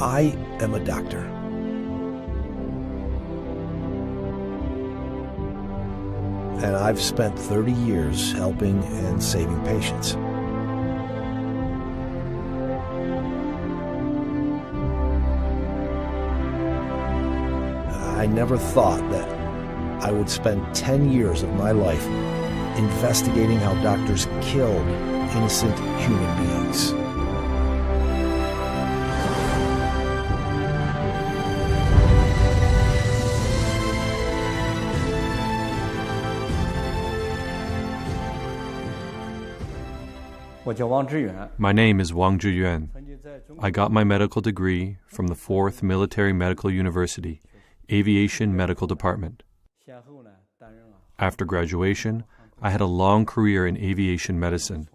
I am a doctor. And I've spent 30 years helping and saving patients. I never thought that I would spend 10 years of my life investigating how doctors killed innocent human beings. My name is Wang Chjiyuan. I got my medical degree from the 4th Military Medical University, Aviation Medical Department. After graduation, I had a long career in aviation medicine.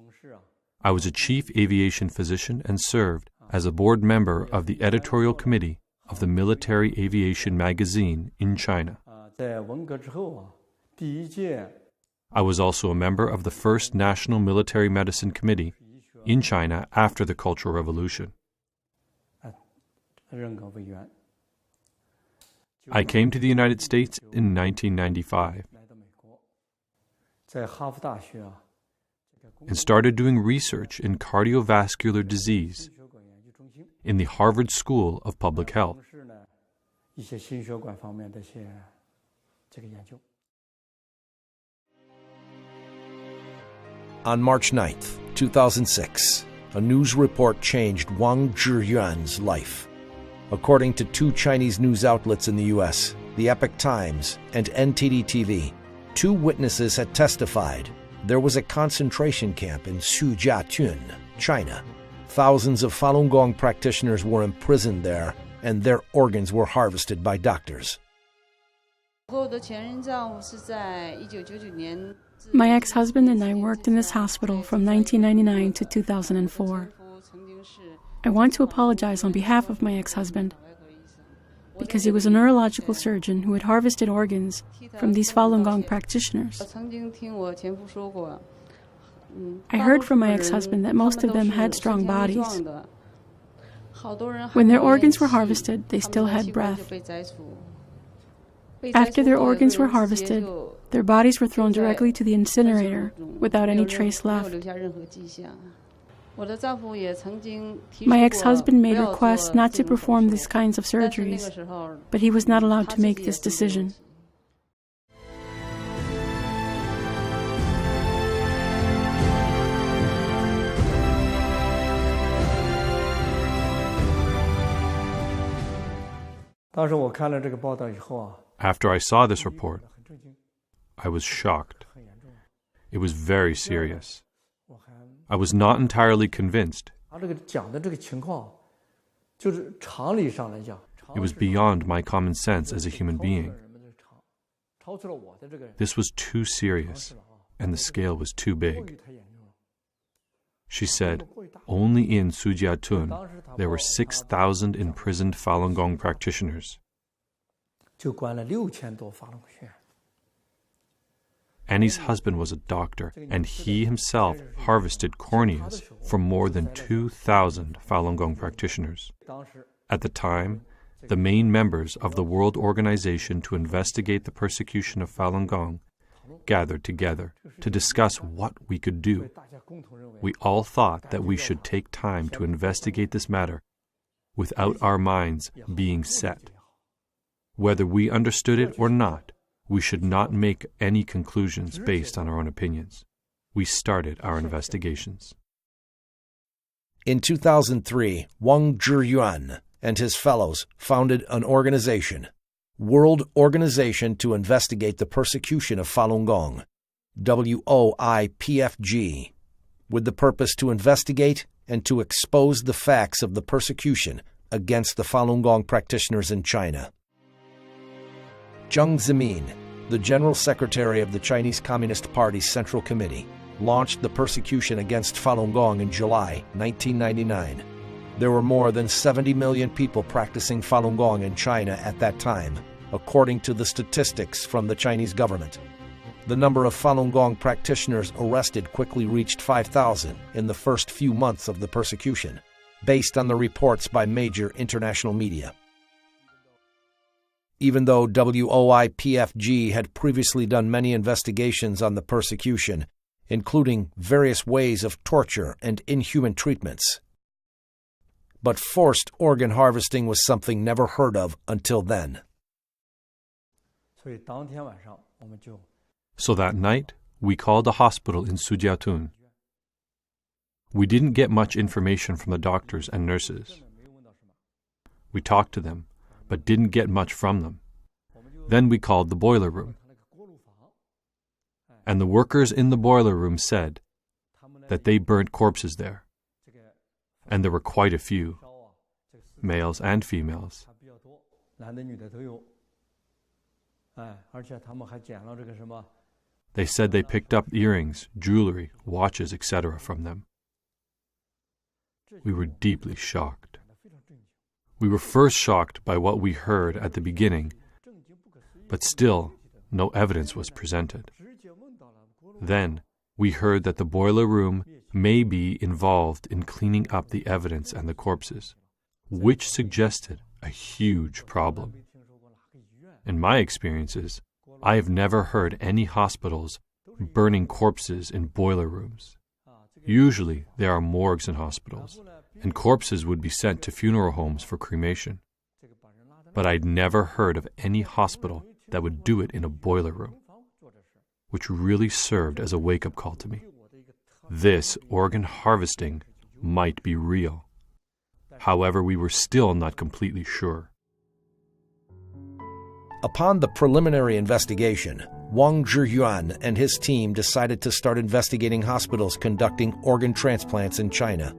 I was a chief aviation physician and served as a board member of the editorial committee of the Military Aviation magazine in China. I was also a member of the first National Military Medicine Committee in China after the Cultural Revolution. I came to the United States in 1995 and started doing research in cardiovascular disease in the Harvard School of Public Health. On March 9th, 2006, a news report changed Wang Chjiyuan's life. According to two Chinese news outlets in the U.S., the Epoch Times and NTD-TV, two witnesses had testified there was a concentration camp in Sujiatun, China. Thousands of Falun Gong practitioners were imprisoned there, and their organs were harvested by doctors. My ex-husband and I worked in this hospital from 1999 to 2004. I want to apologize on behalf of my ex-husband because he was a neurological surgeon who had harvested organs from these Falun Gong practitioners. I heard from my ex-husband that most of them had strong bodies. When their organs were harvested, they still had breath. After their organs were harvested, their bodies were thrown directly to the incinerator without any trace left. My ex-husband made requests not to perform these kinds of surgeries, but he was not allowed to make this decision. After I saw this report, I was shocked. It was very serious. I was not entirely convinced. It was beyond my common sense as a human being. This was too serious, and the scale was too big. She said, only in Sujiatun there were 6,000 imprisoned Falun Gong practitioners. Annie's husband was a doctor, and he himself harvested corneas from more than 2,000 Falun Gong practitioners. At the time, the main members of the World Organization to investigate the persecution of Falun Gong gathered together to discuss what we could do. We all thought that we should take time to investigate this matter without our minds being set. Whether we understood it or not, we should not make any conclusions based on our own opinions. We started our investigations. In 2003, Wang Chjiyuan and his fellows founded an organization, World Organization to Investigate the Persecution of Falun Gong, WOIPFG, with the purpose to investigate and to expose the facts of the persecution against the Falun Gong practitioners in China. Jiang Zemin, the General Secretary of the Chinese Communist Party's Central Committee, launched the persecution against Falun Gong in July 1999. There were more than 70 million people practicing Falun Gong in China at that time, according to the statistics from the Chinese government. The number of Falun Gong practitioners arrested quickly reached 5,000 in the first few months of the persecution. based on the reports by major international media. Even though WOIPFG had previously done many investigations on the persecution, including various ways of torture and inhuman treatments, but forced organ harvesting was something never heard of until then. So that night, we called a hospital in Sujiatun. We didn't get much information from the doctors and nurses. We talked to them, but didn't get much from them. Then we called the boiler room. And the workers in the boiler room said that they burnt corpses there. And there were quite a few, males and females. They said they picked up earrings, jewelry, watches, etc. from them. We were deeply shocked. We were first shocked by what we heard at the beginning, but still no evidence was presented. Then we heard that the boiler room may be involved in cleaning up the evidence and the corpses, which suggested a huge problem. In my experiences, I have never heard any hospitals burning corpses in boiler rooms. Usually, there are morgues in hospitals, and corpses would be sent to funeral homes for cremation. But I'd never heard of any hospital that would do it in a boiler room, which really served as a wake-up call to me. This organ harvesting might be real. However, we were still not completely sure. Upon the preliminary investigation, Wang Chжіюань and his team decided to start investigating hospitals conducting organ transplants in China.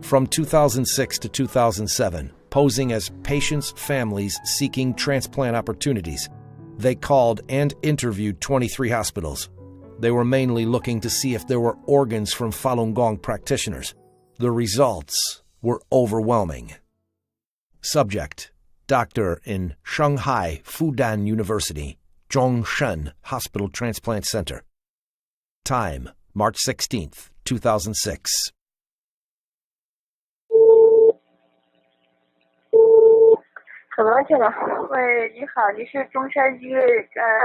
From 2006 to 2007, posing as patients' families seeking transplant opportunities, they called and interviewed 23 hospitals. They were mainly looking to see if there were organs from Falunьгун practitioners. The results were overwhelming. Subject: doctor in Shanghai Fudan University, Zhongshan Hospital Transplant Center. Time: March 16th, 2006.喂，你好，你是中山医院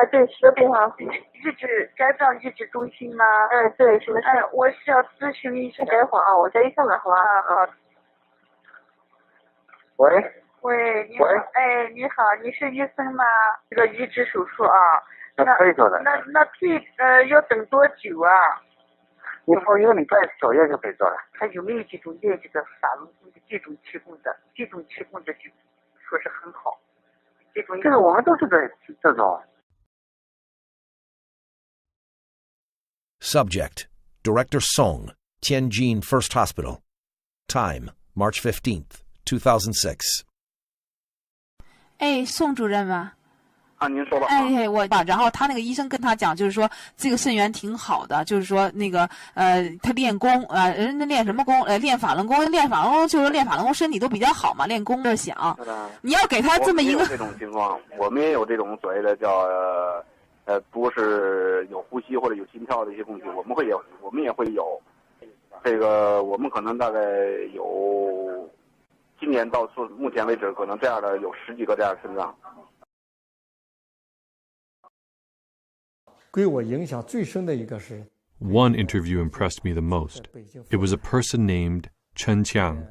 对，是的，病房肝脏移植中心吗？对，是的，是的。我是要咨询医生，等会儿啊，我叫医生了，好吧？好。喂，你好，你好，你是医生吗？这个移植手术啊，那可以做的。那要等多久啊？你放1个礼拜左右就可以做了。他有没有这种练这个法轮功的这种气功的就说是很好，这个我们都是这种。Subject: Director Song, Tianjin First Hospital. Time: March 15th, 2006. 宋主任吗？您说吧。然后他那个医生跟他讲，就是说这个肾源挺好的，就是说那个他练功人家练什么功？练法轮功，就是练法轮功身体都比较好嘛，练功的想。你要给他这么一个。这种情况，我们也有这种所谓的叫不是有呼吸或者有心跳的一些东西，我们也会有。这个我们可能大概有，今年到目前为止，可能这样的有10几个这样的肾脏。One interview impressed me the most. It was a person named Chen Qiang,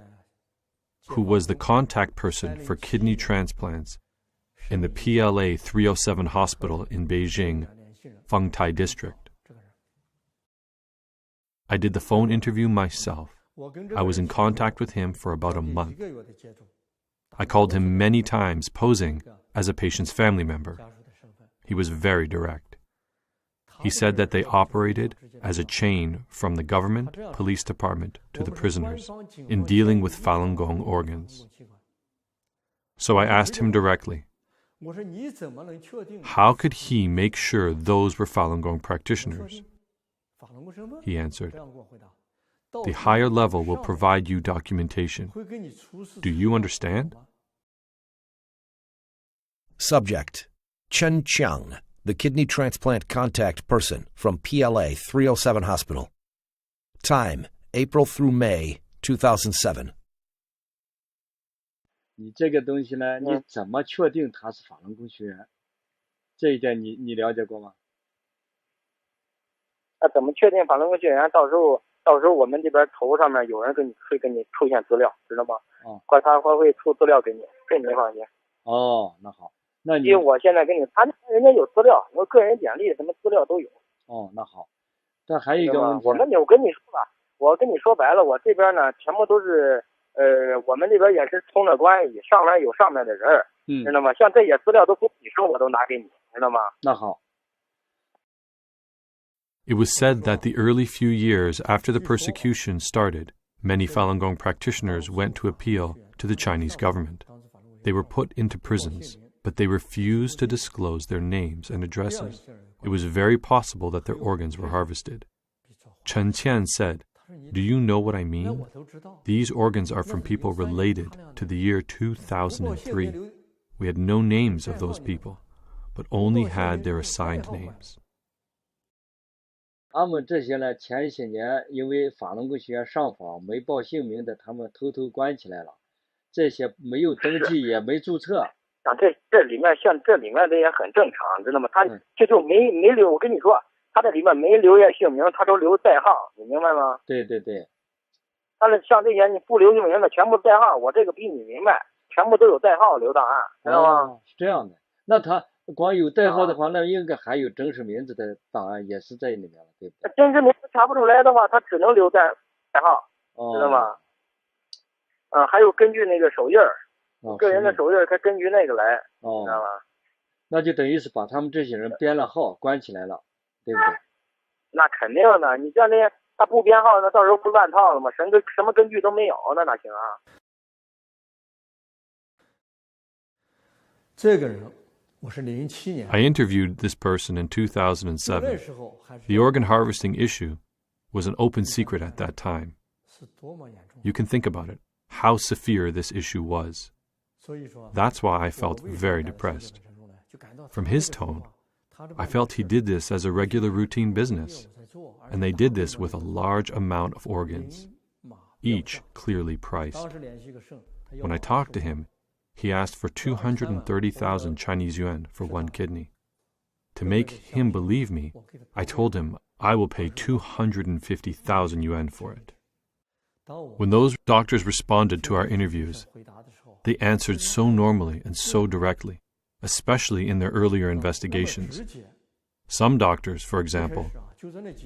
who was the contact person for kidney transplants in the PLA 307 hospital in Beijing, Fengtai district. I did the phone interview myself. I was in contact with him for about a month. I called him many times, posing as a patient's family member. He was very direct. He said that they operated as a chain from the government, police department to the prisoners in dealing with Falunьгун organs. So I asked him directly, how could he make sure those were Falunьгун practitioners? He answered, the higher level will provide you documentation. Do you understand? Subject: Chen Qiang, the kidney transplant contact person from PLA 307 Hospital. Time: April through May 2007. 你这个东西呢，你怎么确定他是法轮功学员？这一点你了解过吗？怎么确定法轮功学员？到时候我们这边头上面有人会给你出现资料，知道吗？他会出资料给你，这你放心。那好，那因为我现在跟你，人家有资料，我个人简历什么资料都有。那好。但还有一个问题，我跟你说吧，我跟你说白了，我这边呢全部都是我们这边也是通着关系，上面有上面的人，知道吗？像这些资料都不你说我都拿给你，知道吗？那好。It was said that the early few years after the persecution started, many Falun Gong practitioners went to appeal to the Chinese government. They were put into prisons, but they refused to disclose their names and addresses. It was very possible that their organs were harvested. Chen Qian said, "Do you know what I mean? These organs are from people related to the year 2003. We had no names of those people, but only had their assigned names." 他们这些呢，前些年因为法轮功学员上访没报姓名的，他们偷偷关起来了。这些没有登记也没注册。这里面像这里面的也很正常，知道吗？他这就没留，我跟你说，他这里面没留下姓名，他都留代号，你明白吗？对对对。但是像这些你不留姓名的，全部代号，我这个比你明白，全部都有代号留档案，知道吗？是这样的。那他光有代号的话，那应该还有真实名字的档案也是在里面了，对不对？真实名字查不出来的话，他只能留代号，知道吗？还有根据那个手印儿，个人的手印儿，他根据那个来，知道吗？那就等于是把他们这些人编了号，关起来了，对不对？那肯定的，你像那他不编号，那到时候不乱套了吗？什么根据都没有，那哪行啊？这个人。I interviewed this person in 2007. The organ harvesting issue was an open secret at that time. You can think about it, how severe this issue was. That's why I felt very depressed. From his tone, I felt he did this as a regular routine business, and they did this with a large amount of organs, each clearly priced. When I talked to him, he asked for 230,000 Chinese yuan for one kidney. To make him believe me, I told him I will pay 250,000 yuan for it. When those doctors responded to our interviews, they answered so normally and so directly, especially in their earlier investigations. Some doctors, for example,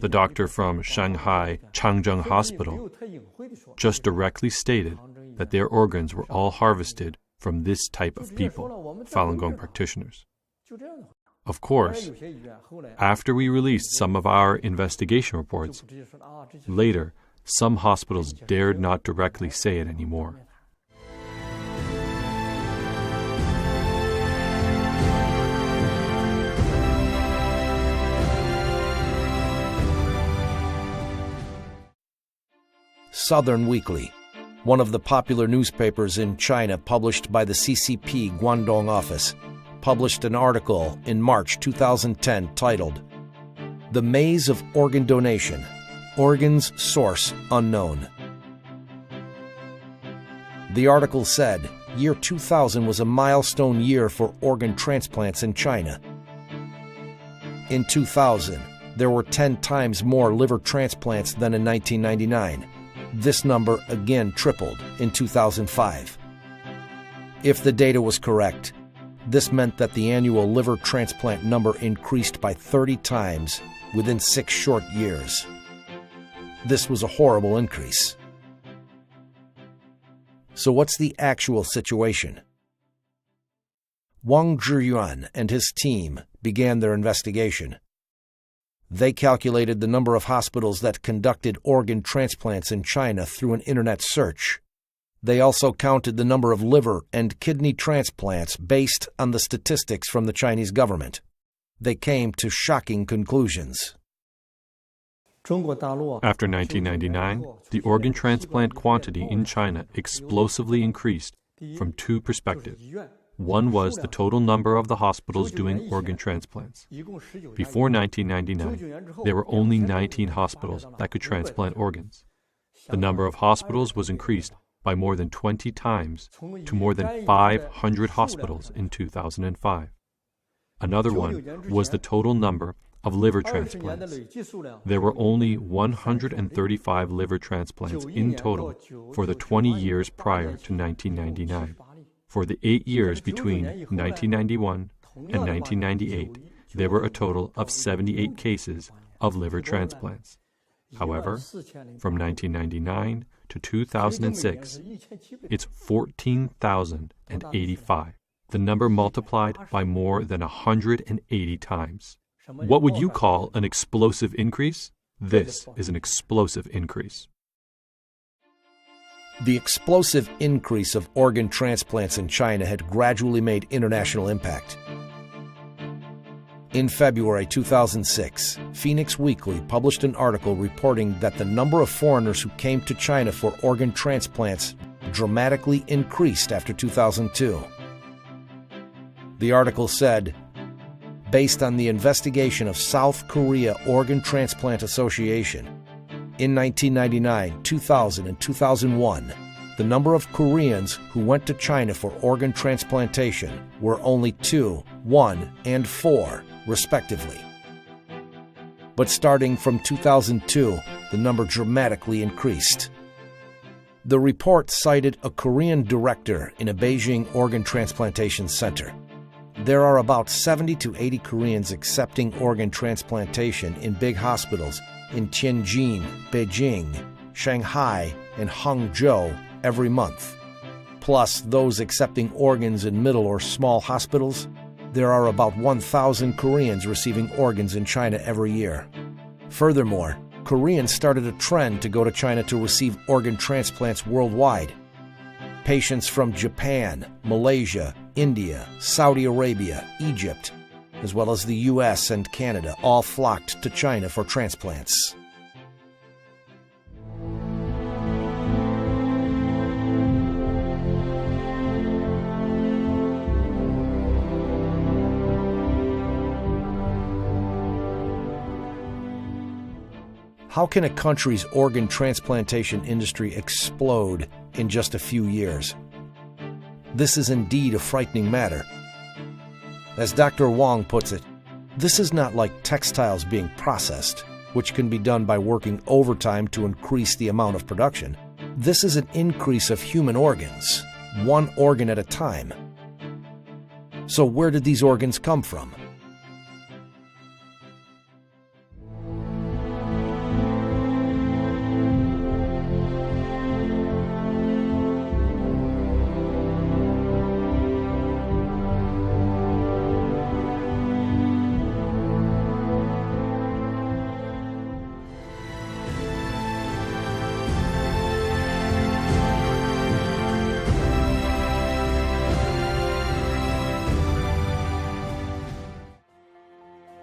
the doctor from Shanghai Changzheng Hospital, just directly stated that their organs were all harvested from this type of people, Falun Gong practitioners. Of course, after we released some of our investigation reports, later, some hospitals dared not directly say it anymore. Southern Weekly, one of the popular newspapers in China published by the CCP Guangdong office, published an article in March 2010 titled, "The Maze of Organ Donation, Organs Source Unknown." The article said, year 2000 was a milestone year for organ transplants in China. In 2000, there were 10 times more liver transplants than in 1999. This number again tripled in 2005. If the data was correct, this meant that the annual liver transplant number increased by 30 times within 6 short years. This was a horrible increase. So what's the actual situation? Wang Chjiyuan and his team began their investigation. They calculated the number of hospitals that conducted organ transplants in China through an internet search. They also counted the number of liver and kidney transplants based on the statistics from the Chinese government. They came to shocking conclusions. After 1999, the organ transplant quantity in China explosively increased from 2 perspectives. One was the total number of the hospitals doing organ transplants. Before 1999, there were only 19 hospitals that could transplant organs. The number of hospitals was increased by more than 20 times to more than 500 hospitals in 2005. Another one was the total number of liver transplants. There were only 135 liver transplants in total for the 20 years prior to 1999. For the 8 years between 1991 and 1998, there were a total of 78 cases of liver transplants. However, from 1999 to 2006, it's 14,085. The number multiplied by more than 180 times. What would you call an explosive increase? This is an explosive increase. The explosive increase of organ transplants in China had gradually made international impact. In February 2006, Phoenix Weekly published an article reporting that the number of foreigners who came to China for organ transplants dramatically increased after 2002. The article said, based on the investigation of South Korea Organ Transplant Association, in 1999, 2000, and 2001, the number of Koreans who went to China for organ transplantation were only 2, 1, and 4, respectively. But starting from 2002, the number dramatically increased. The report cited a Korean director in a Beijing organ transplantation center. There are about 70 to 80 Koreans accepting organ transplantation in big hospitals in Tianjin, Beijing, Shanghai, and Hangzhou every month. Plus those accepting organs in middle or small hospitals, there are about 1,000 Koreans receiving organs in China every year. Furthermore, Koreans started a trend to go to China to receive organ transplants worldwide. Patients from Japan, Malaysia, India, Saudi Arabia, Egypt, as well as the US and Canada all flocked to China for transplants. How can a country's organ transplantation industry explode in just a few years? This is indeed a frightening matter. As Dr. Wang puts it, this is not like textiles being processed, which can be done by working overtime to increase the amount of production. This is an increase of human organs, one organ at a time. So where did these organs come from?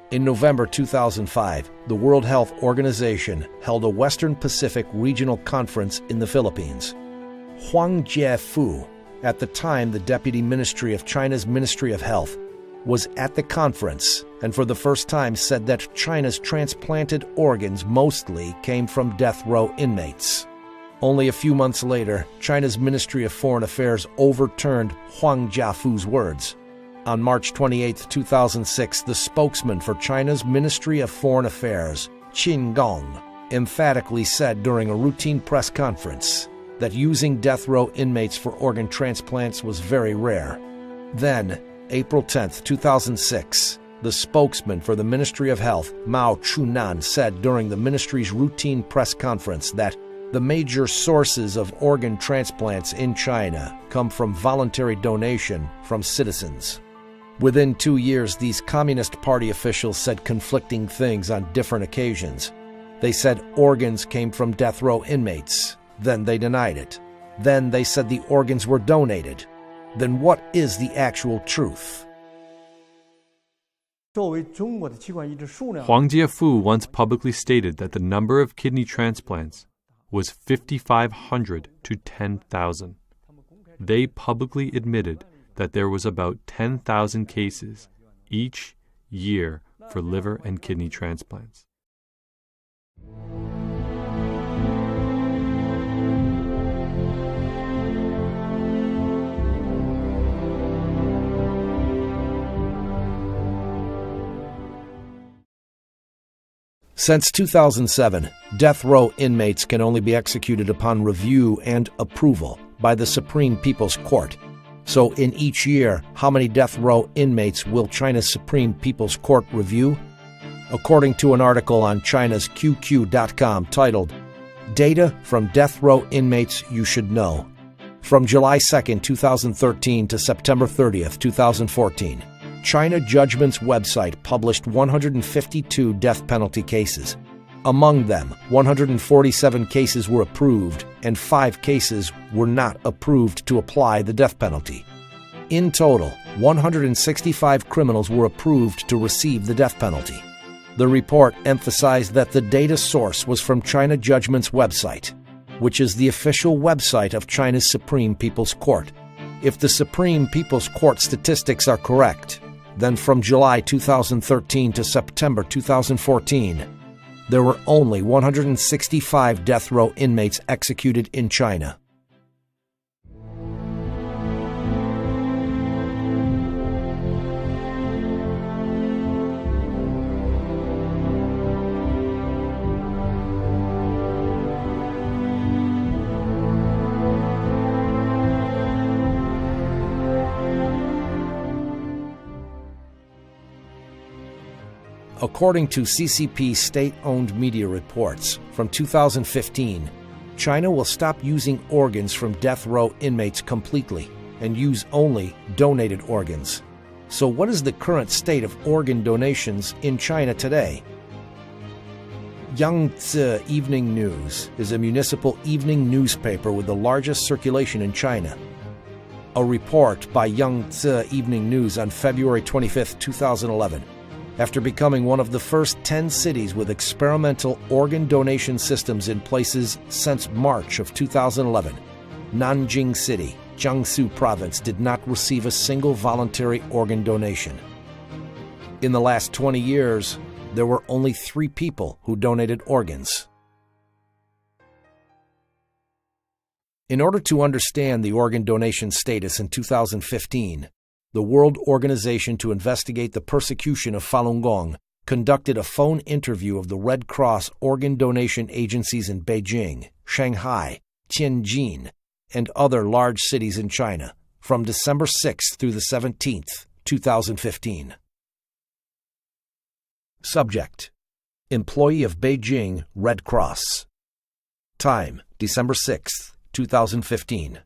In November 2005, the World Health Organization held a Western Pacific Regional Conference in the Philippines. Huang Jiefu, at the time the Deputy Ministry of China's Ministry of Health, was at the conference and for the first time said that China's transplanted organs mostly came from death row inmates. Only a few months later, China's Ministry of Foreign Affairs overturned Huang Jiefu's words. On March 28, 2006, the spokesman for China's Ministry of Foreign Affairs, Qin Gong, emphatically said during a routine press conference that using death row inmates for organ transplants was very rare. Then, April 10, 2006, the spokesman for the Ministry of Health, Mao Chunan, said during the ministry's routine press conference that the major sources of organ transplants in China come from voluntary donation from citizens. Within 2 years, these Communist Party officials said conflicting things on different occasions. They said organs came from death row inmates. Then they denied it. Then they said the organs were donated. Then what is the actual truth? Huang Jiefu once publicly stated that the number of kidney transplants was 5,500 to 10,000. They publicly admitted that there was about 10,000 cases each year for liver and kidney transplants. Since 2007, death row inmates can only be executed upon review and approval by the Supreme People's Court. So in each year, how many death row inmates will China's Supreme People's Court review? According to an article on China's QQ.com titled, Data from Death Row Inmates You Should Know. From July 2, 2013 to September 30, 2014, China Judgment's website published 152 death penalty cases. Among them, 147 cases were approved and 5 cases were not approved to apply the death penalty. In total, 165 criminals were approved to receive the death penalty. The report emphasized that the data source was from China Judgment's website, which is the official website of China's Supreme People's Court. If the Supreme People's Court statistics are correct, then from July 2013 to September 2014, there were only 165 death row inmates executed in China. According to CCP state-owned media reports, from 2015, China will stop using organs from death row inmates completely and use only donated organs. So what is the current state of organ donations in China today? Yangtze Evening News is a municipal evening newspaper with the largest circulation in China. A report by Yangtze Evening News on February 25, 2011, after becoming one of the first 10 cities with experimental organ donation systems in places since March of 2011, Nanjing City, Jiangsu Province did not receive a single voluntary organ donation. In the last 20 years, there were only 3 people who donated organs. In order to understand the organ donation status in 2015, the World Organization to Investigate the Persecution of Falungon conducted a phone interview of the Red Cross organ donation agencies in Beijing, Shanghai, Tianjin, and other large cities in China from December 6th through the 17th, 2015. Subject: Employee of Beijing Red Cross. Time: December 6th, 2015.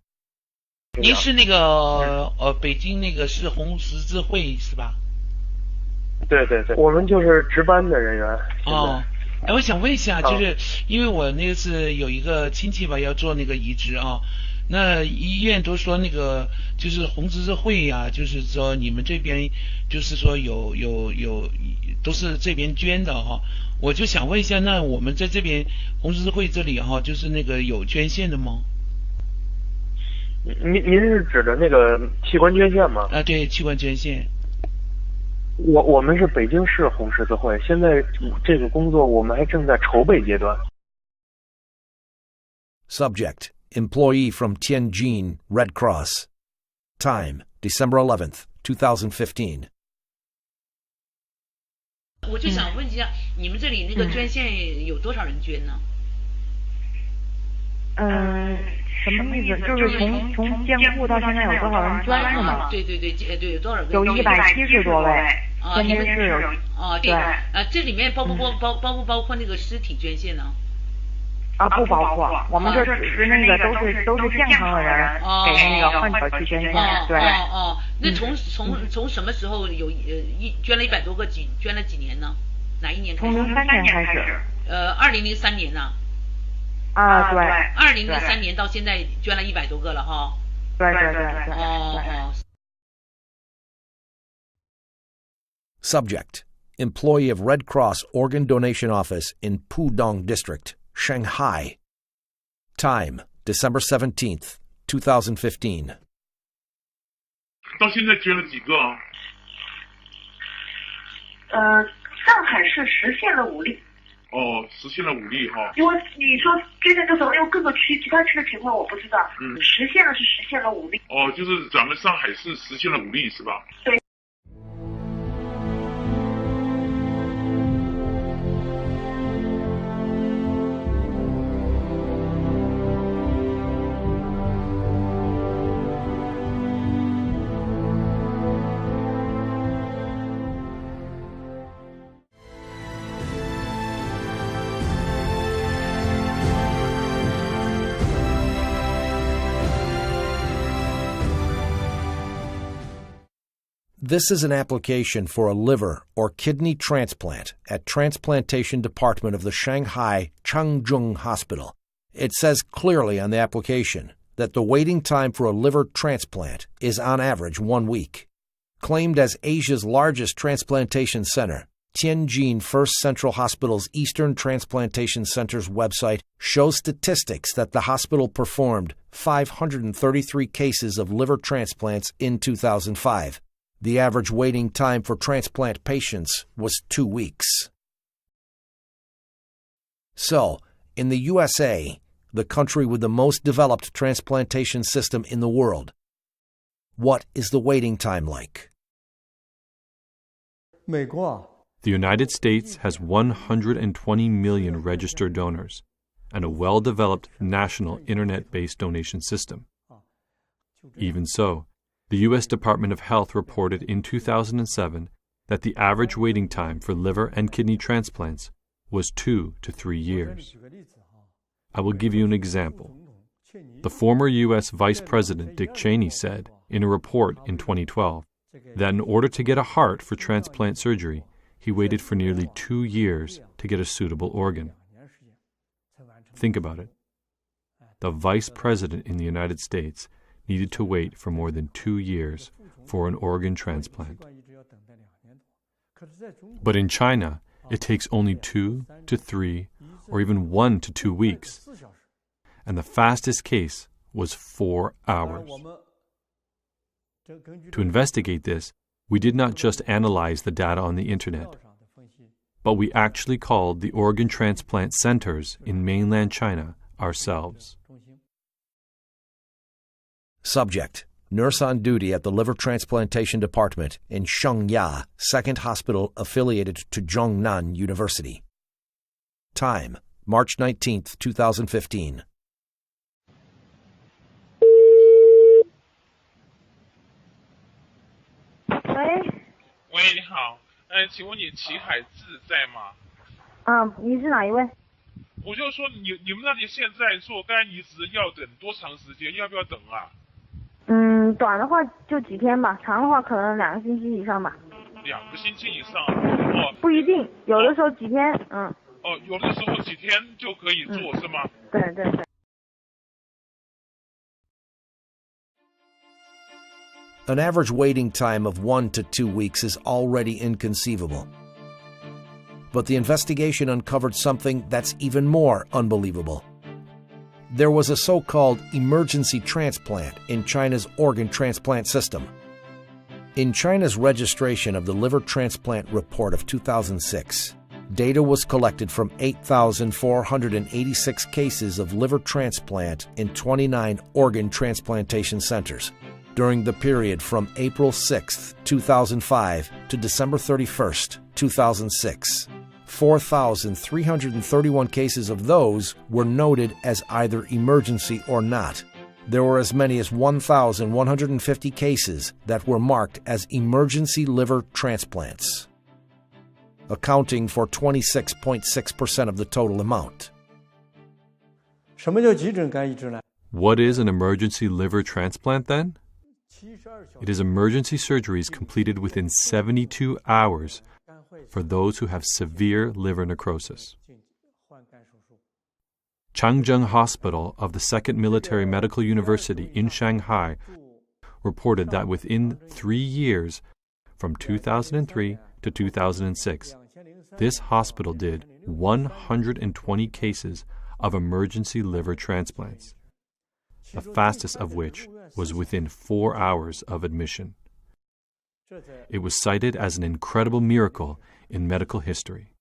您是那个北京那个市红十字会是吧？对对对，我们就是值班的人员。哦，哎，我想问一下，就是因为我那个是有一个亲戚吧，要做那个移植啊，那医院都说那个就是红十字会呀，就是说你们这边就是说有都是这边捐的哈，我就想问一下，那我们在这边红十字会这里哈，就是那个有捐献的吗？您是指的那个器官捐献吗？啊，对，器官捐献。我们是北京市红十字会，现在这个工作我们还正在筹备阶段。Subject: Employee from Tianjin Red Cross. Time: December 11th, 2015. 我就想问一下，你们这里那个捐献有多少人捐呢？什么意思？就是从建户到现在有多少人捐是吗？对对对，对，有多少人？有170多位。啊，你们是有啊？对啊，这里面包不包括那个尸体捐献呢？啊，不包括，我们这只是那个都是健康的人给那个患者去捐献。对。那从什么时候有捐了100多个捐了几年呢？哪一年开始？从03年开始。2003年呢？啊，对。2003年到现在捐了100多个了哈。对。Subject: Employee of Red Cross Organ Donation Office in Pudong District, Shanghai. Time: December 17th, 2015. 到现在捐了几个啊？上海市实现了5例。哦，实现了5例哈。因为你说捐献多少，因为各个区其他区的情况我不知道。实现了5例。哦，就是咱们上海市实现了5例是吧？对。This is an application for a liver or kidney transplant at Transplantation Department of the Shanghai Changzheng Hospital. It says clearly on the application that the waiting time for a liver transplant is on average 1 week. Claimed as Asia's largest transplantation center, Tianjin First Central Hospital's Eastern Transplantation Center's website shows statistics that the hospital performed 533 cases of liver transplants in 2005. The average waiting time for transplant patients was 2 weeks. So, in the USA, the country with the most developed transplantation system in the world, what is the waiting time like? The United States has 120 million registered donors and a well-developed national internet-based donation system. Even so, the U.S. Department of Health reported in 2007 that the average waiting time for liver and kidney transplants was 2 to 3 years. I will give you an example. The former U.S. Vice President Dick Cheney said in a report in 2012 that in order to get a heart for transplant surgery, he waited for nearly 2 years to get a suitable organ. Think about it. The Vice President in the United States needed to wait for more than 2 years for an organ transplant. But in China, it takes only 2 to 3 or even 1 to 2 weeks. And the fastest case was 4 hours. To investigate this, we did not just analyze the data on the internet, but we actually called the organ transplant centers in mainland China ourselves. Subject: nurse on duty at the Liver Transplantation Department in Shengya, second hospital affiliated to Zhongnan University. Time: March 19, 2015. 喂，你好，请问你齐海志在吗？你是哪一位？我就说你们那里现在做肝移植要等多长时间？要不要等啊？短的话就几天吧，长的话可能2个星期以上吧。2个星期以上？哦，不一定，有的时候几天，哦，有的时候几天就可以做，是吗？对对对。An average waiting time of 1 to 2 weeks is already inconceivable. But the investigation uncovered something that's even more unbelievable. There was a so-called emergency transplant in China's organ transplant system. In China's registration of the liver transplant report of 2006, data was collected from 8,486 cases of liver transplant in 29 organ transplantation centers. During the period from April 6, 2005 to December 31, 2006, 4,331 cases of those were noted as either emergency or not. There were as many as 1,150 cases that were marked as emergency liver transplants, accounting for 26.6% of the total amount. What is an emergency liver transplant then? It is emergency surgeries completed within 72 hours for those who have severe liver necrosis. Changzheng Hospital of the Second Military Medical University in Shanghai reported that within 3 years, from 2003 to 2006, this hospital did 120 cases of emergency liver transplants, the fastest of which was within 4 hours of admission. It was cited as an incredible miracle in medical history.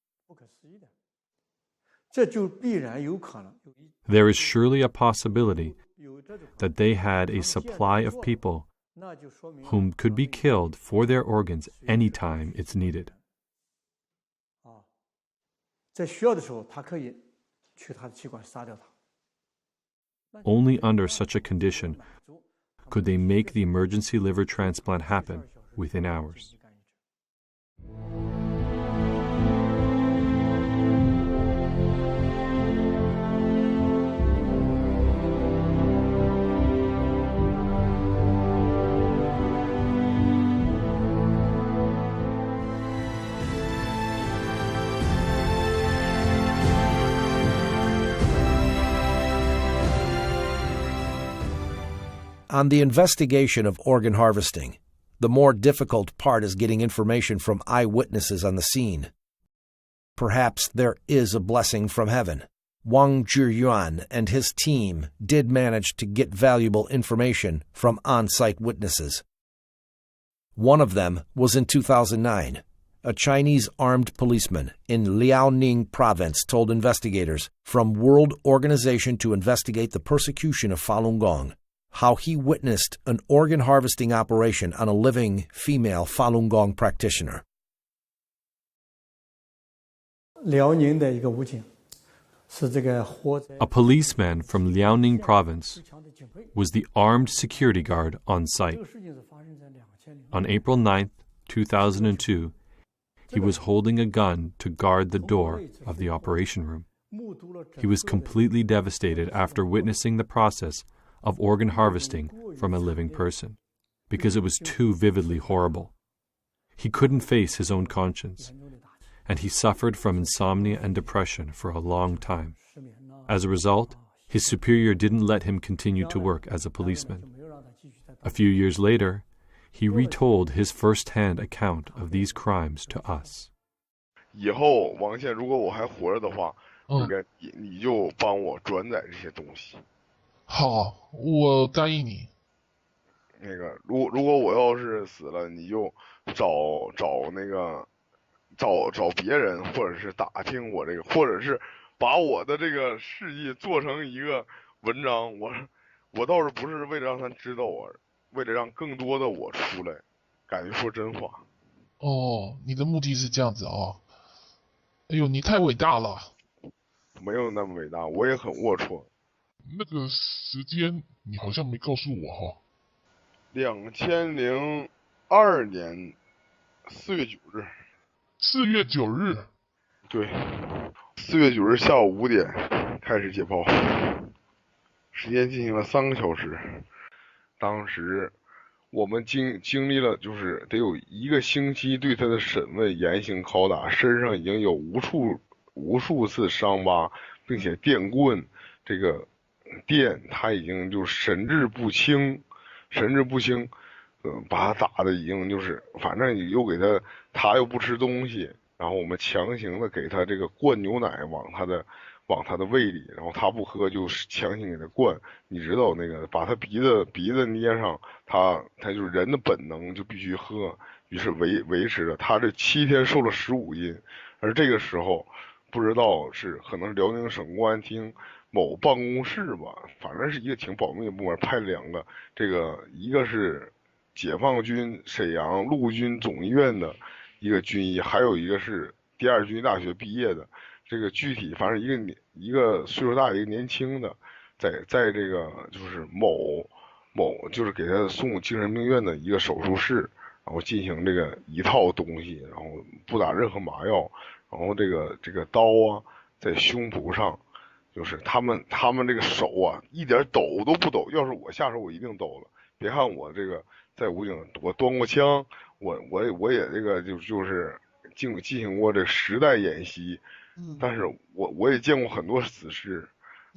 There is surely a possibility that they had a supply of people whom could be killed for their organs any time it's needed. Only under such a condition could they make the emergency liver transplant happen within hours. On the investigation of organ harvesting, the more difficult part is getting information from eyewitnesses on the scene. Perhaps there is a blessing from heaven. Wang Chжіюань and his team did manage to get valuable information from on-site witnesses. One of them was in 2009. A Chinese armed policeman in Liaoning province told investigators from World Organization to Investigate the Persecution of Falun how he witnessed an organ harvesting operation on a living female Falun Gong practitioner. A policeman from Liaoning province was the armed security guard on site. On April 9, 2002, he was holding a gun to guard the door of the operation room. He was completely devastated after witnessing the process of organ harvesting from a living person, because it was too vividly horrible. He couldn't face his own conscience, and he suffered from insomnia and depression for a long time. As a result, his superior didn't let him continue to work as a policeman. A few years later, he retold his first-hand account of these crimes to us. 以后王宪，如果我还活着的话，你就帮我转载这些东西。好，我答应你。那个，如果我要是死了，你就找别人，或者是打听我这个，或者是把我的这个事迹做成一个文章。我倒是不是为了让他知道我，为了让更多的我出来，敢于说真话。哦，你的目的是这样子哦。哎呦，你太伟大了。没有那么伟大，我也很龌龊。那个时间你好像没告诉我哈。2002年4月9日。4月9日。对，4月9日下午5点开始解剖，时间进行了3个小时。当时我们经历了就是得有1个星期对他的审问、严刑拷打，身上已经有无数次伤疤，并且电棍这个电他已经就神志不清，把他打的已经就是反正又给他又不吃东西，然后我们强行的给他这个灌牛奶往他的胃里，然后他不喝就强行给他灌，你知道那个把他鼻子捏上，他就是人的本能就必须喝，于是维持着他这7天瘦了15斤，而这个时候不知道是可能是辽宁省公安厅某办公室吧，反正是一个挺保密的部门，派了2个，这个一个是解放军沈阳陆军总医院的一个军医，还有一个是第2军医大学毕业的，这个具体反正一个岁数大一个年轻的，在这个就是某就是给他送精神病院的一个手术室，然后进行这个一套东西，然后不打任何麻药，然后这个刀啊在胸脯上。就是他们这个手啊，一点抖都不抖。要是我下手，我一定抖了。别看我这个在武警，我端过枪，我也这个就是进行过这实弹演习。但是我也见过很多死尸，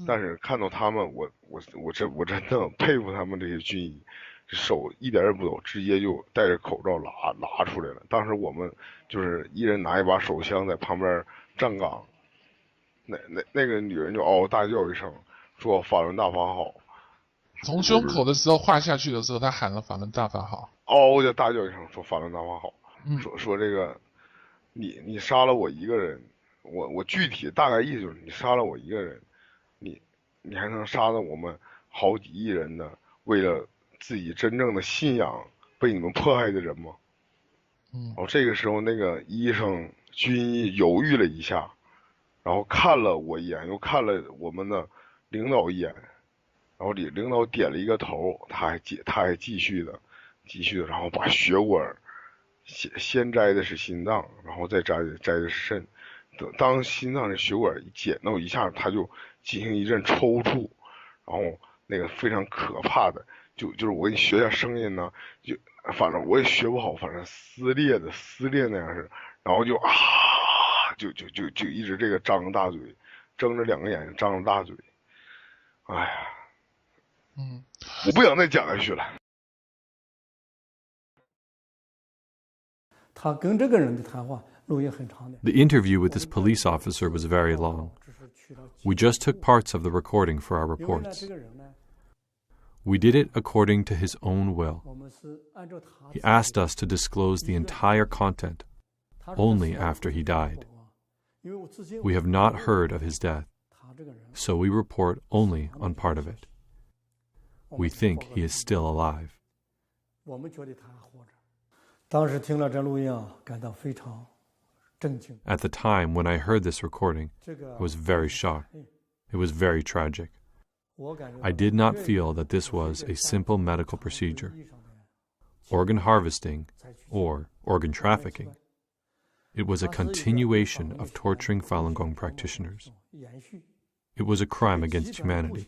但是看到他们，我真的佩服他们这些军医，手一点也不抖，直接就戴着口罩拿出来了。当时我们就是一人拿一把手枪在旁边站岗。那个女人就嗷嗷大叫一声，说法轮大法好。从胸口的时候划下去的时候，他喊了法轮大法好。嗷嗷大叫一声，说法轮大法好。说这个，你杀了我一个人，我具体大概意思就是你杀了我一个人，你还能杀了我们好几亿人的为了自己真正的信仰被你们迫害的人吗？这个时候那个医生军医犹豫了一下。然后看了我一眼，又看了我们的领导一眼，然后领导点了一个头，他还继续的，然后把血管先摘的是心脏，然后再摘的是肾，当心脏的血管一剪到一下，他就进行一阵抽搐，然后那个非常可怕的，就是我给你学一下声音呢，就反正我也学不好，反正撕裂那样是，然后就啊。就一直这个张着大嘴，睁着2个眼睛，张着大嘴，哎呀，我不想再讲下去了。The interview with this police officer was very long. We just took parts of the recording for our reports. We did it according to his own will. He asked us to disclose the entire content only after he died. We have not heard of his death, so we report only on part of it. We think he is still alive. At the time when I heard this recording, I was very shocked. It was very tragic. I did not feel that this was a simple medical procedure. Organ harvesting, or organ trafficking. It was a continuation of torturing Falun Gong practitioners. It was a crime against humanity.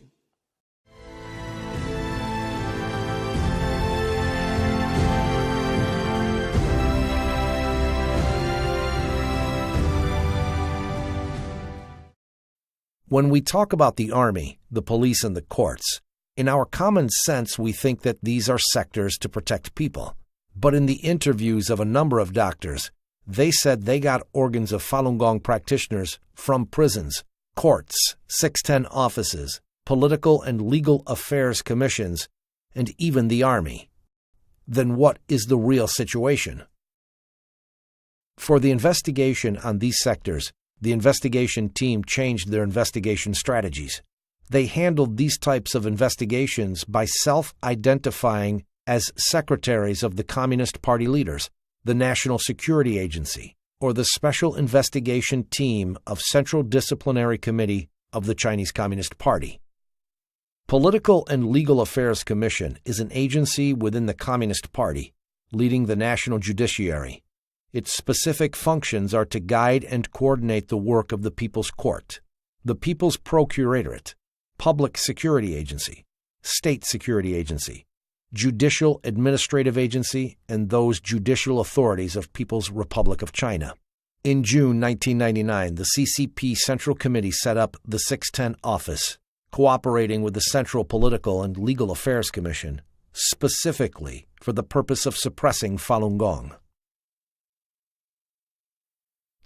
When we talk about the army, the police, and the courts, in our common sense we think that these are sectors to protect people. But in the interviews of a number of doctors, they said they got organs of Falun Gong practitioners from prisons, courts, 610 offices, political and legal affairs commissions, and even the army. Then what is the real situation? For the investigation on these sectors, the investigation team changed their investigation strategies. They handled these types of investigations by self-identifying as secretaries of the Communist Party leaders, the National Security Agency, or the Special Investigation Team of Central Disciplinary Committee of the Chinese Communist Party. Political and Legal Affairs Commission is an agency within the Communist Party, leading the national judiciary. Its specific functions are to guide and coordinate the work of the People's Court, the People's Procuratorate, Public Security Agency, State Security Agency, Judicial Administrative Agency, and those judicial authorities of People's Republic of China. In June 1999, the CCP Central Committee set up the 610 office, cooperating with the Central Political and Legal Affairs Commission, specifically for the purpose of suppressing Falun Gong.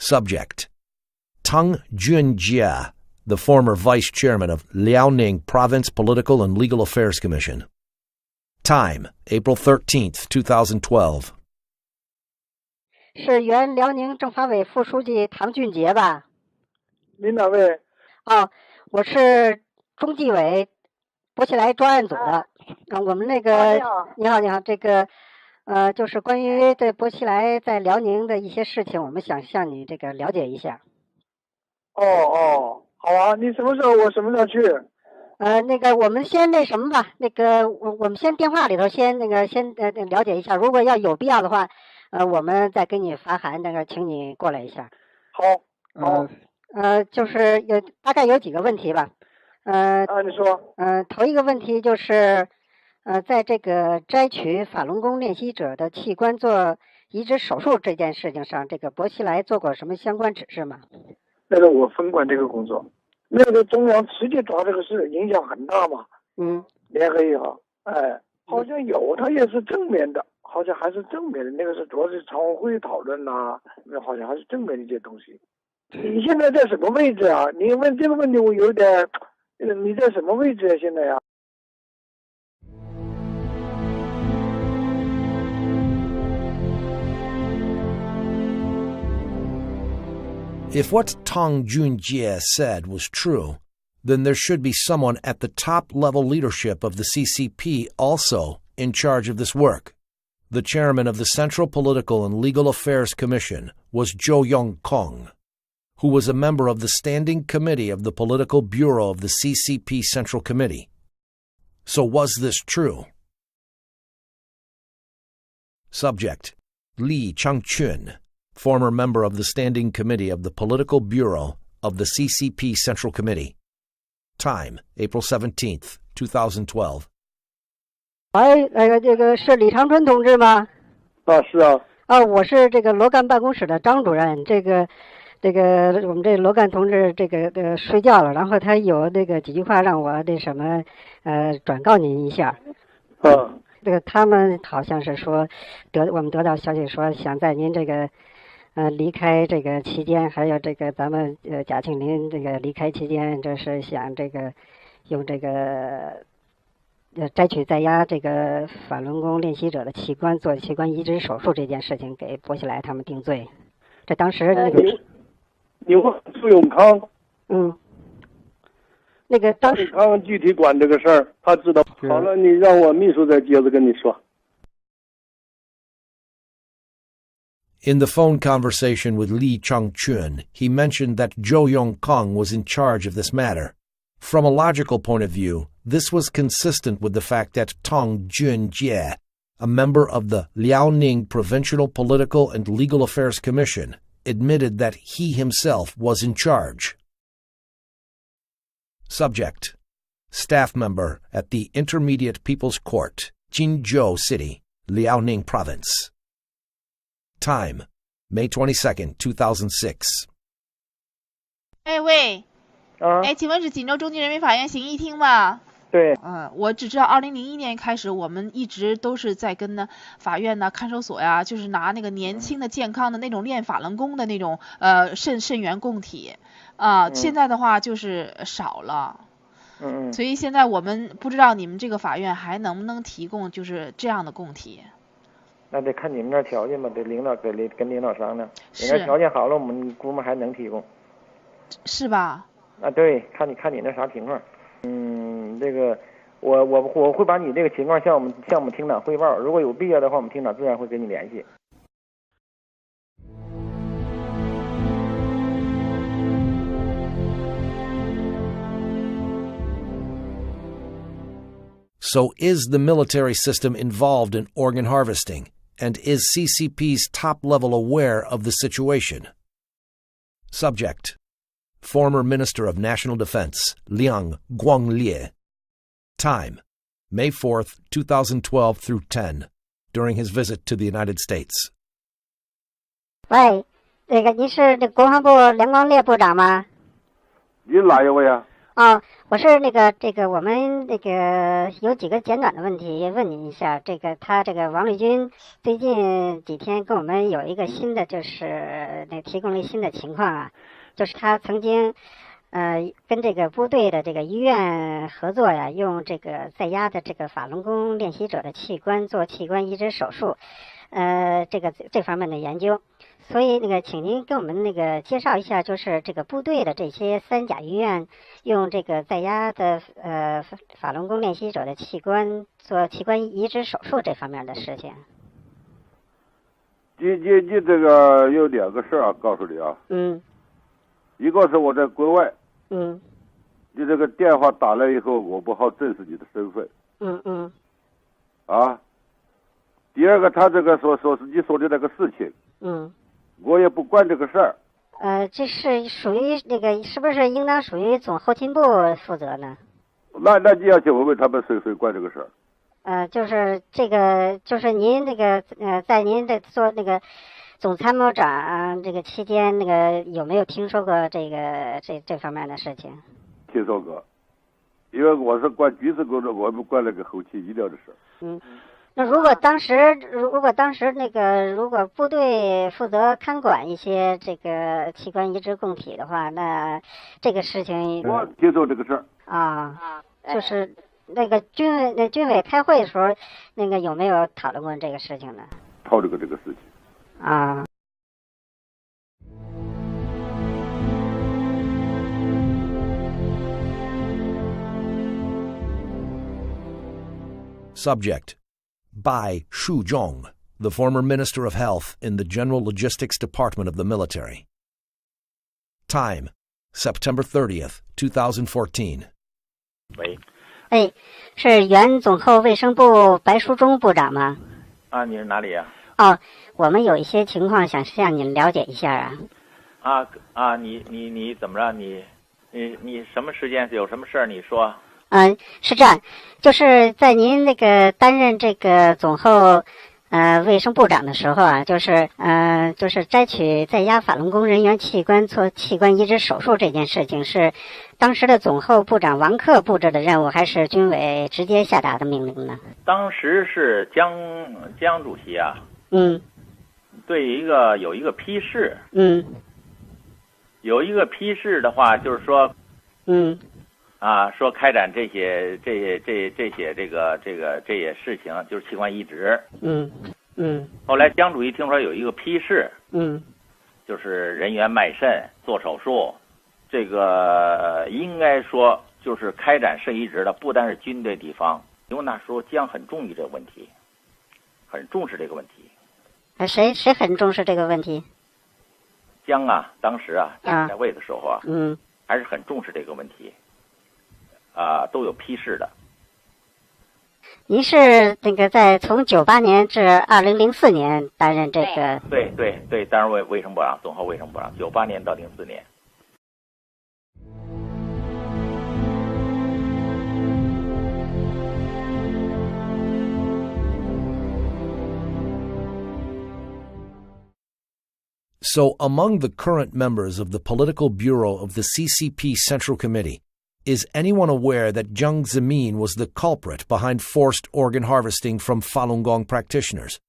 Subject: Tang Junjie, the former vice chairman of Liaoning Province Political and Legal Affairs Commission. Time: April 13th, 2012. 是原辽宁政法委副书记唐俊杰吧？您哪位？我是中纪委博起来专案组的。我们那个你好，这个就是关于对博起来在辽宁的一些事情，我们想向你这个了解一下。好啊，你什么时候？我什么时候去？那个我们先那什么吧，那个我们先电话里头先了解一下，如果要有必要的话，我们再给你发函，那个请你过来一下。好。就是大概有几个问题吧。你说。头一个问题就是。在这个摘取法轮功练习者的器官做移植手术这件事情上，这个薄熙来做过什么相关指示吗？那个我分管这个工作，那个中央直接抓这个事，影响很大嘛。联合也好，好像有，他也是正面的，好像还是正面的，那个是主要是常委会讨论呐，那好像还是正面的一些东西。你现在在什么位置啊？你问这个问题我有点，你在什么位置啊？现在呀？If what Tang Junjie said was true, then there should be someone at the top-level leadership of the CCP also in charge of this work. The chairman of the Central Political and Legal Affairs Commission was Zhou Yongkong, who was a member of the Standing Committee of the Political Bureau of the CCP Central Committee. So was this true? Subject: Li Changchun, former member of the Standing Committee of the Political Bureau of the CCP Central Committee. Time: April 17th, 2012. 这个是李长春同志吗？是啊。我是这个罗干办公室的张主任。这个我们这罗干同志睡觉了，然后他有那个几句话让我转告您一下。这个他们好像是说我们得到消息说，想在您这个离开这个期间，还有这个咱们贾庆林这个离开期间，就是想这个用这个摘取在押这个法轮功练习者的器官做器官移植手术这件事情给薄熙来他们定罪。这当时那个你问苏永康，那个当时他们具体管这个事儿，他知道。好了，你让我秘书再接着跟你说。In the phone conversation with Li Changchun, he mentioned that Zhou Yongkang was in charge of this matter. From a logical point of view, this was consistent with the fact that Tong Junjie, a member of the Liaoning Provincial Political and Legal Affairs Commission, admitted that he himself was in charge. Subject: Staff member at the Intermediate People's Court, Jinzhou City, Liaoning Province. Time: May 22nd, 2006. 喂，请问是锦州中级人民法院刑一厅吗？对。我只知道2001年开始，我们一直都是在跟呢法院呢看守所呀，就是拿那个年轻的健康的那种练法轮功的那种肾源供体现在的话就是少了。所以现在我们不知道你们这个法院还能不能提供就是这样的供体。那得看你们那条件吧，得领导跟领导商量。你那条件好了，我们估摸还能提供。是吧？对，看你那啥情况。这个我会把你这个情况向我们厅长汇报，如果有必要的话，我们厅长自然会跟你联系。So is the military system involved in organ harvesting? And is CCP's top level aware of the situation? Subject: Former Minister of National Defense, Liang Guanglie. Time: May 4th, 2012 through 10, during his visit to the United States. 喂，您是这国防部梁光烈部长吗？您哪一位啊？我是我们有几个简短的问题问您一下。他王立军最近几天跟我们有一个新的，就是提供了新的情况啊，就是他曾经跟这个部队的这个医院合作呀，用这个在押的这个法轮功练习者的器官做器官移植手术，这方面的研究。所以请您给我们介绍一下，就是这个部队的这些三甲医院用这个在押的法轮功练习者的器官做器官移植手术这方面的事情。你这个有两个事儿告诉你啊。一个是我在国外。你这个电话打来以后，我不好证实你的身份。第二个，他这个说是你说的那个事情。我也不管这个事儿。这是属于是不是应当属于总后勤部负责呢？那你要去问问他们谁管这个事儿。就是就是您在您做总参谋长这个期间，有没有听说过这方面的事情？听说过，因为我是管军事工作，我不管那个后勤医疗的事儿。那如果当时如果部队负责看管一些这个器官移植供体的话，那这个事情我听说这个事儿就是军委开会的时候，有没有讨论过这个事情呢？讨论过这个事情。Subject: Bai Shuzhong, the former Minister of Health in the General Logistics Department of the military. Time: September 30th, 2014. 喂，是原总后卫生部白书忠部长吗？你是哪里呀？我们有一些情况想向您了解一下啊。你怎么着？你什么时间有什么事儿？你说。是这样，就是在您担任这个总后卫生部长的时候啊，就是摘取在押法轮功人员器官做器官移植手术这件事情，是当时的总后部长王克布置的任务，还是军委直接下达的命令呢？当时是江主席啊，对有一个批示，有一个批示的话，就是说，说开展这些事情，就是器官移植。后来江主席听说有一个批示，就是人员卖肾做手术，这个应该说就是开展肾移植的，不单是军队地方，因为那时候江很重视这个问题，很重视这个问题。谁很重视这个问题？江啊，当时啊在位的时候啊，还是很重视这个问题。都有批示的。您是那个从98年至2004年担任这个？对，担任卫生部长，总后卫生部长，98年到04年。So, among the current members of the political bureau of the CCP Central Committee, is anyone aware that Jiang Zemin was the culprit behind forced organ harvesting from Falun Gong practitioners?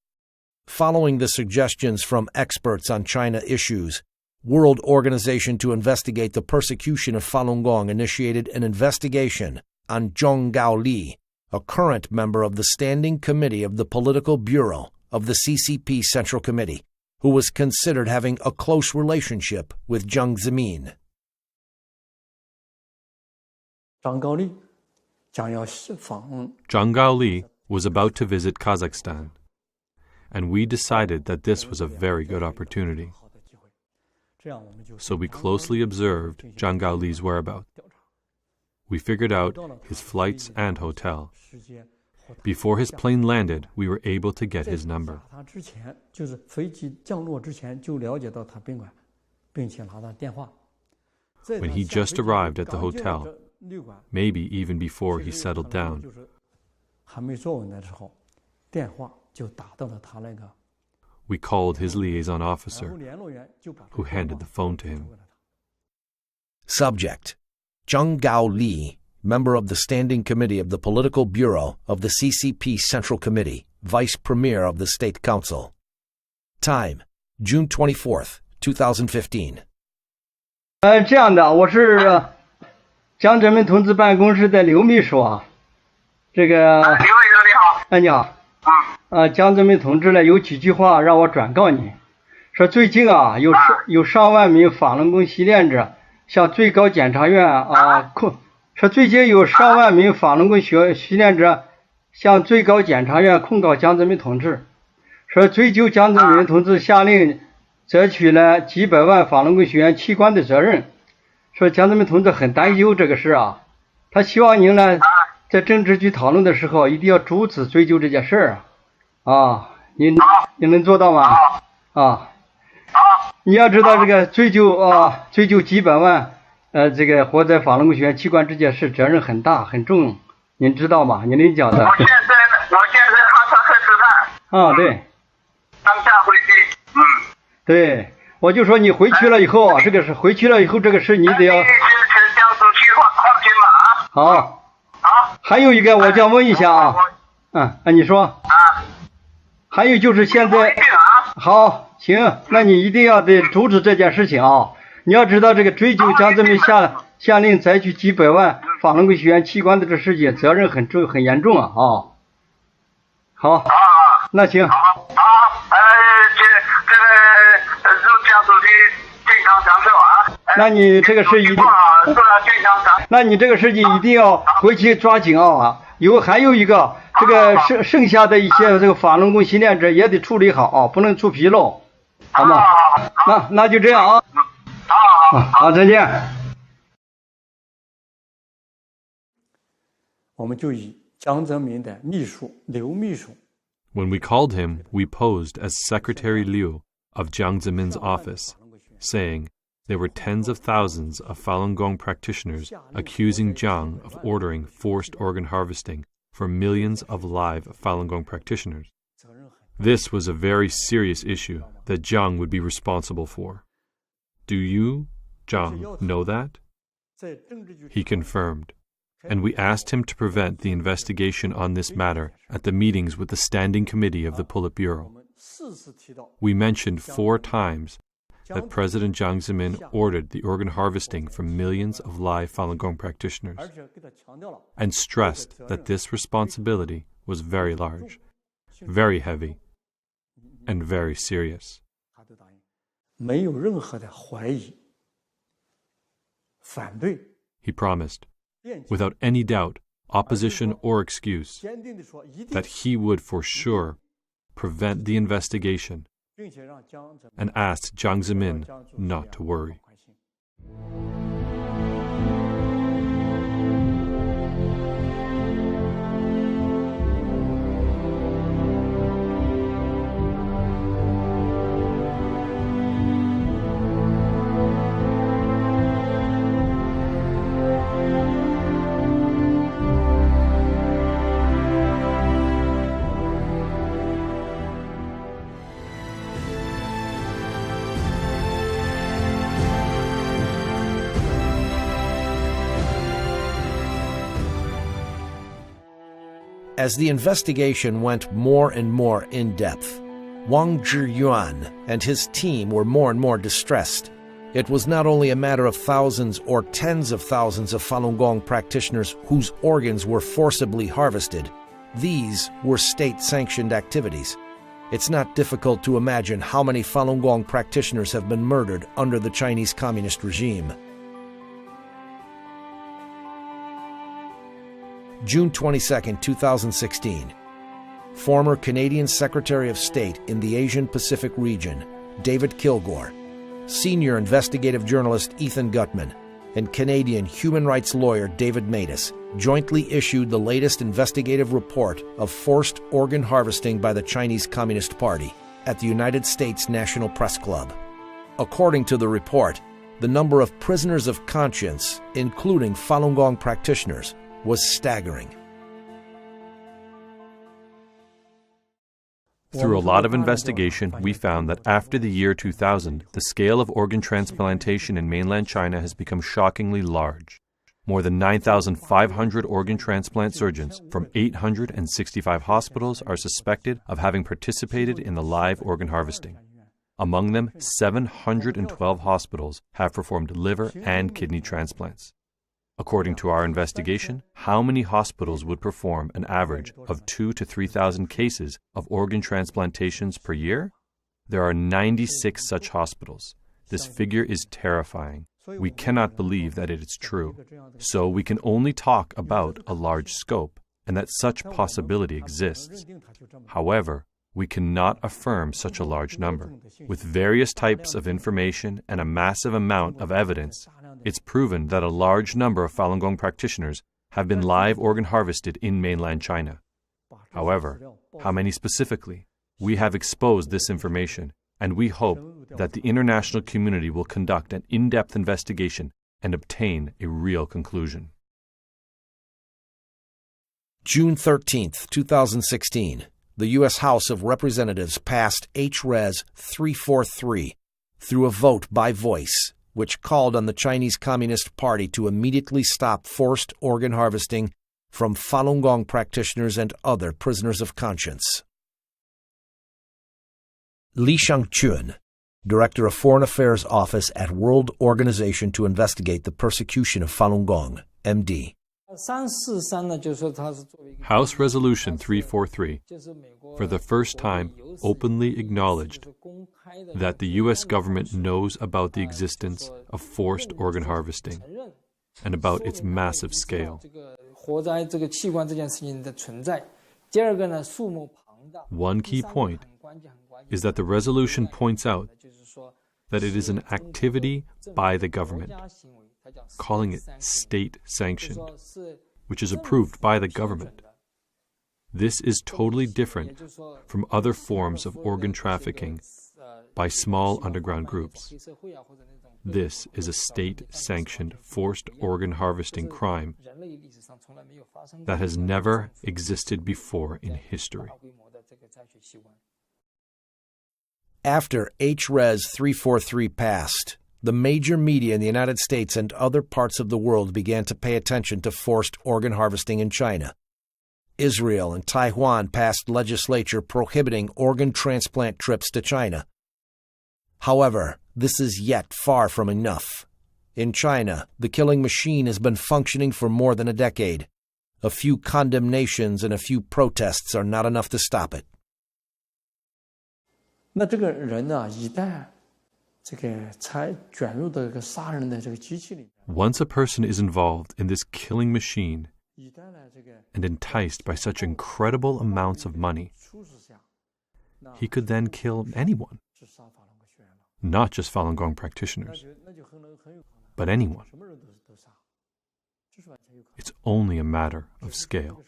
Following the suggestions from experts on China issues, World Organization to Investigate the Persecution of Falun Gong initiated an investigation on Zhong Gaoli, a current member of the Standing Committee of the Political Bureau of the CCP Central Committee, who was considered having a close relationship with Jiang Zemin. Zhang Gaoli was about to visit Kazakhstan, and we decided that this was a very good opportunity. So we closely observed Zhang Gaoli's whereabouts. We figured out his flights and hotel. Before his plane landed, we were able to get his number. When he just arrived at the hotel, maybe even before he settled down, we called his liaison officer, who handed the phone to him. Subject: Zhang Gaoli, member of the Standing Committee of the Political Bureau of the CCP Central Committee, Vice Premier of the State Council. Time: June 24th, 2015. 这样的，我是江泽民同志办公室的刘秘书啊。这个刘秘书你好。你好。江泽民同志呢有几句话让我转告你，说最近啊有上万名法轮功习练者向最高检察院说最近有上万名法轮功习练者向最高检察院控告江泽民同志，说追究江泽民同志下令摘取了几百万法轮功学员器官的责任，说江泽民同志很担忧这个事啊，他希望您呢在政治局讨论的时候一定要逐次追究这件事您能做到吗？你要知道这个追究几百万这个活在法轮功学员器官这件事责任很大很重，您知道吗？您能讲的。我现在哈萨克斯坦。对。当下回去。对，我就说你回去了以后这个是回去了以后这个事你得要。好。还有一个我想问一下你说。还有就是现在。好，行，那你一定要得阻止这件事情你要知道这个追究江泽民下令采取几百万法轮功学员器官的这事情责任很重很严重好，那行。江主席健康长寿那你这个事一定，那你这个事情一定要回去抓紧还有一个这个剩下的一些这个法轮功习练者也得处理好不能出纰漏，好吗？那就这样好，再见。我们就以江泽民的秘书刘秘书。When we called him, we posed as Secretary Liu of Jiang Zemin's office, saying there were tens of thousands of Falun Gong practitioners accusing Jiang of ordering forced organ harvesting for millions of live Falun Gong practitioners. This was a very serious issue that Jiang would be responsible for. Do you, Jiang, know that? He confirmed, and we asked him to prevent the investigation on this matter at the meetings with the Standing Committee of the Politburo. We mentioned 4 times that President Jiang Zemin ordered the organ harvesting from millions of live Falun Gong practitioners, and stressed that this responsibility was very large, very heavy, and very serious. He promised, without any doubt, opposition or excuse, that he would for sure prevent the investigation, and asked Jiang Zemin not to worry. As the investigation went more and more in-depth, Wang Chjiyuan and his team were more and more distressed. It was not only a matter of thousands or tens of thousands of Falun Gong practitioners whose organs were forcibly harvested. These were state-sanctioned activities. It's not difficult to imagine how many Falun Gong practitioners have been murdered under the Chinese Communist regime. June 22, 2016. Former Canadian Secretary of State in the Asian-Pacific region, David Kilgour, senior investigative journalist Ethan Gutman, and Canadian human rights lawyer David Matus jointly issued the latest investigative report of forced organ harvesting by the Chinese Communist Party at the United States National Press Club. According to the report, the number of prisoners of conscience, including Falun Gong practitioners, was staggering. Through a lot of investigation, we found that after the year 2000, the scale of organ transplantation in mainland China has become shockingly large. More than 9,500 organ transplant surgeons from 865 hospitals are suspected of having participated in the live organ harvesting. Among them, 712 hospitals have performed liver and kidney transplants. According to our investigation, how many hospitals would perform an average of 2,000 to 3,000 cases of organ transplantations per year? There are 96 such hospitals. This figure is terrifying. We cannot believe that it is true. So we can only talk about a large scope and that such possibility exists. However, we cannot affirm such a large number. With various types of information and a massive amount of evidence, it's proven that a large number of Falun Gong practitioners have been live organ harvested in mainland China. However, how many specifically? We have exposed this information, and we hope that the international community will conduct an in-depth investigation and obtain a real conclusion. June 13, 2016. The U.S. House of Representatives passed H-Res 343 through a vote by voice, which called on the Chinese Communist Party to immediately stop forced organ harvesting from Falun Gong practitioners and other prisoners of conscience. Li Shangchun, Director of Foreign Affairs Office at World Organization to Investigate the Persecution of Falun Gong, MD. House Resolution 343, for the first time, openly acknowledged that the U.S. government knows about the existence of forced organ harvesting and about its massive scale. One key point is that the resolution points out that it is an activity by the government, calling it state-sanctioned, which is approved by the government. This is totally different from other forms of organ trafficking by small underground groups. This is a state-sanctioned forced organ harvesting crime that has never existed before in history. After H-Res 343 passed, the major media in the United States and other parts of the world began to pay attention to forced organ harvesting in China. Israel and Taiwan passed legislation prohibiting organ transplant trips to China. However, this is yet far from enough. In China, the killing machine has been functioning for more than a decade. A few condemnations and a few protests are not enough to stop it. 那这个人呢，一旦这个才卷入到这个杀人的这个机器里。 Once a person is involved in this killing machine and enticed by such incredible amounts of money, he could then kill anyone. Not just Falun Gong practitioners, but anyone. It's only a matter of scale.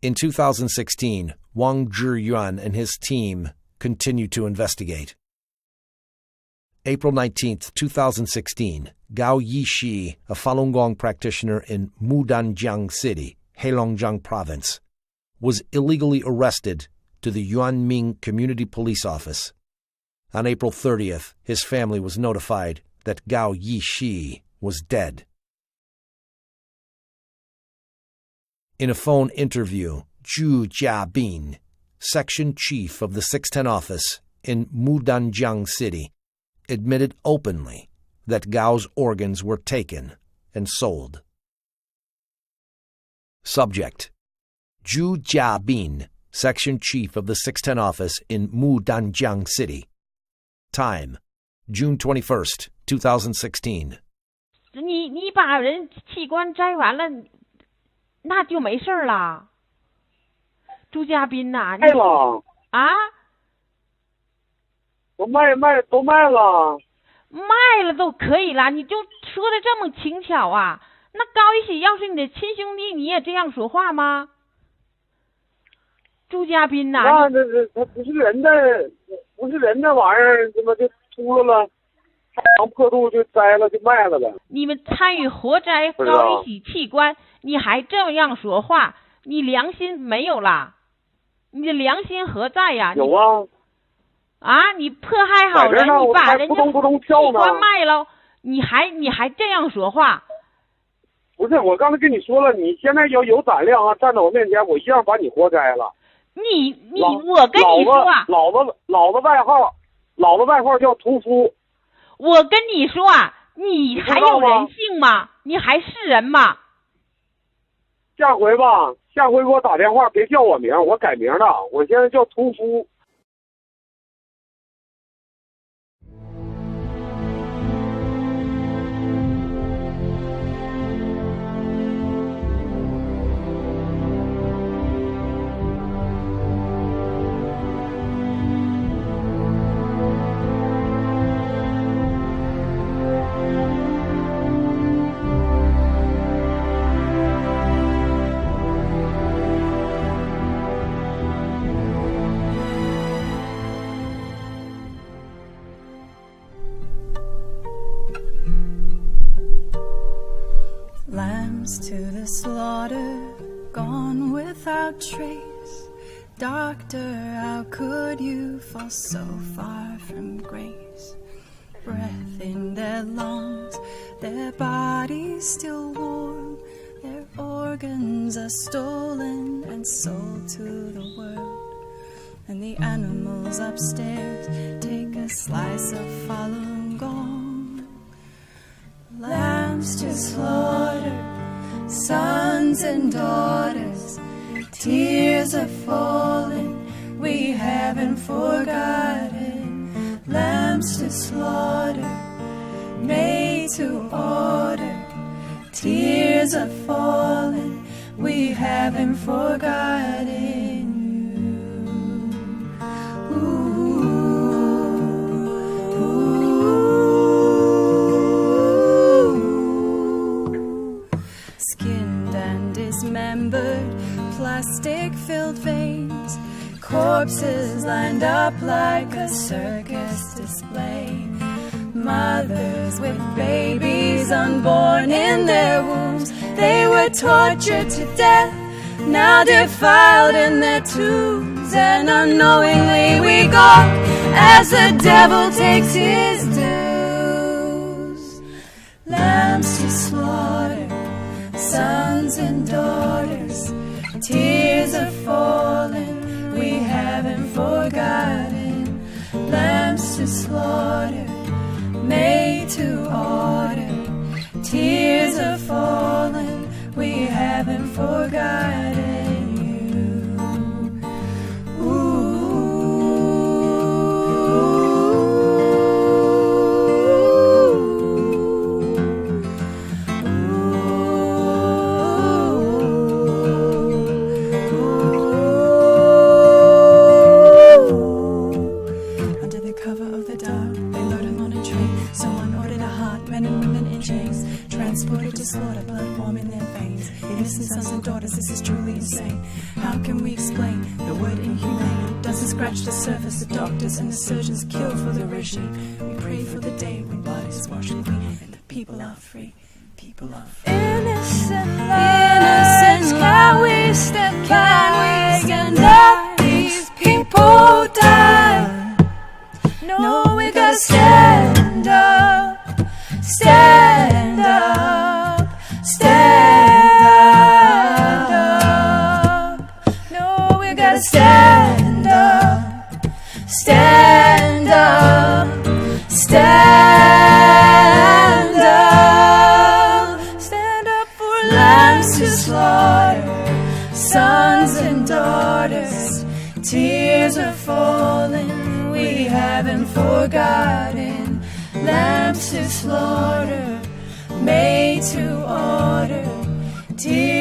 In 2016, Wang Chjiyuan and his team continued to investigate. April 19, 2016, Gao Yishi, a Falun Gong practitioner in Mudanjiang City, Heilongjiang Province, was illegally arrested to the Yuanming Community Police Office. On April 30th, his family was notified that Gao Yishi was dead. In a phone interview, Zhu Jiabin, section chief of the 610 office in Mudanjiang City, admitted openly that Gao's organs were taken and sold. Subject: Zhu Jiabin, section chief of the 610 office in Mudanjiang City. Time: June 21st, 2016. 你把人器官摘完了，那就没事了。朱家斌呐，卖了啊？都卖了。卖了都可以了，你就说的这么轻巧啊？那高一喜要是你的亲兄弟，你也这样说话吗？朱家斌呐，那他不是人的玩意儿，怎么就秃了？长破肚就摘了就卖了呗。你们参与活摘高一喜器官，你还这样说话，你良心没有啦？你的良心何在呀？有啊。啊！你迫害好人，你把人家器官卖了，你还这样说话？不是，我刚才跟你说了，你现在要有胆量啊，站在我面前，我一样把你活摘了。我跟你说啊，老子外号叫屠夫。我跟你说啊，你还有人性吗？你还是人吗？下回给我打电话，别叫我名，我改名了，我现在叫屠夫。To the slaughter, gone without trace. Doctor, how could you fall so far from grace? Breath in their lungs, their bodies still warm. Their organs are stolen and sold to the world. And the animals upstairs take a slice of Falun Gong. Lambs to slaughter, sons and daughters, tears are falling, we haven't forgotten. Lambs to slaughter, made to order, tears are falling, we haven't forgotten you. Ooh. Dismembered, plastic-filled veins, corpses lined up like a circus display. Mothers with babies unborn in their wombs, they were tortured to death now defiled in their tombs, and unknowingly we gawk as the devil takes his dues. Lambs to slaughter, sons and daughters, tears are falling, we haven't forgotten. Lambs to slaughter, made to order, tears are falling, we haven't forgotten you. Ooh. Under the cover of the dark, they load him on a train. Someone ordered a heart, men and women in chains, transported to slaughter, blood warm in their veins. Innocent sons and daughters, this is truly insane. How can we explain the word inhumane? Doesn't scratch the surface. The doctors and the surgeons kill for the regime. We pray for the day when blood is washed clean and the people are free. People are free. Innocent lives, can we stand by and let these people die? No, we gotta stand up, stand up, stand up. No, we gotta stand up, stand up, stand up. Stand up for lambs to slaughter, sons and daughters, tears are falling, we haven't forgotten. Lambs to slaughter, made to order, tears